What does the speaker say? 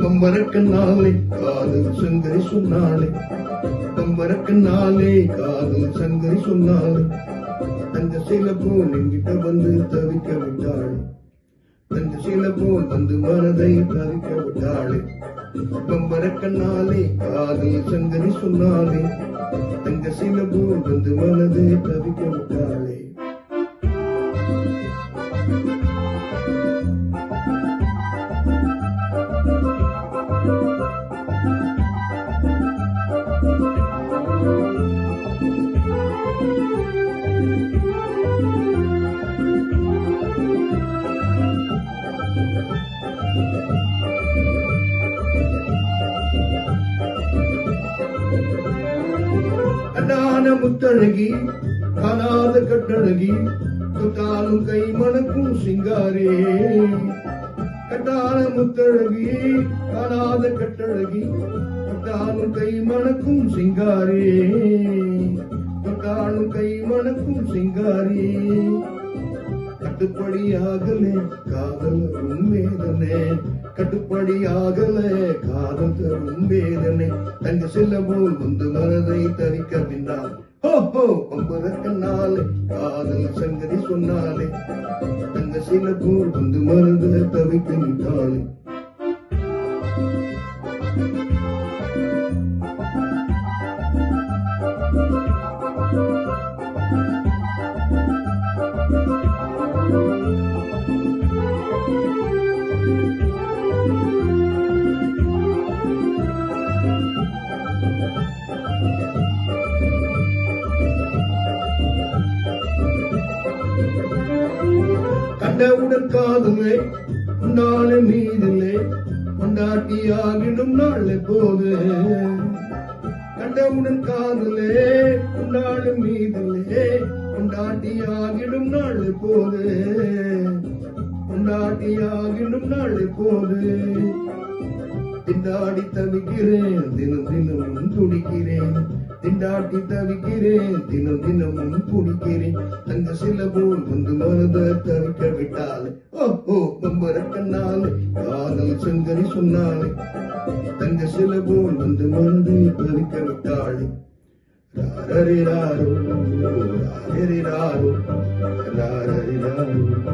கம்பரக்கண்ணாலே காதல் சங்கரி சொன்னாலே, கம்பரக்கண்ணாலே காதல் சங்கரி சொன்னாலே, தங்க சில போல் என்கிட்ட வந்து தவிக்க விட்டாளே, தங்க சில போல் வந்து மனதை தவிக்க விட்டாளே. கம்பரக்கண்ணாலே காதல் சங்கரி சொன்னாலே, தங்க சில போல் வந்து மனதை தவிக்க விட்டாளே. கண்ணான முத்தழகி காணாத கட்டழகி, தொட்டாலும் கை மணக்கும் சிங்காரே. கட்டான முத்தழகி காணாத கட்டழகி, தொட்டாலும் கை மணக்கும் சிங்காரே, தொட்டாலும் கை மணக்கும் சிங்காரே. கட்டுப்படியாகலே காதல் வேதனை, கட்டுப்படியாகலே காதல் தரும் வேதனை. தங்க சில போல் வந்து மனதை தரிக்க பின்னால், ஓஹோ கம்பரக்கண்ணாலே காதல் சங்கரி சொன்னாலே, தங்க சில போல் வந்து மனதை தவிக்க விட்டாலே. கண்டவுடன் காதலே கொண்டாட மீதிலே, கொண்டாட்டியாகிடும் நாள் போது. கண்டவுடன் காதலே கொண்டாட மீதிலே, கொண்டாட்டியாகிடும் நாள் போது, கொண்டாட்டியாகிடும் நாள் போது. திண்டாடி தவிக்கிறேன் தினம் தினமும் துடிக்கிறேன், திண்டாட்டி தவிக்கிறேன் தினம் தினமும் துடிக்கிறேன். தங்க சில போல் வந்து மனதை தவிக்க விட்டாலே, ஓஹோ கம்பரக்கண்ணாலே காதல் சங்கரி சொன்னாலே, தங்க சில போல் வந்து மனதை தவிக்க விட்டாளே. ராரரிராரோ ராரரிராரோ ராரரிராரோ.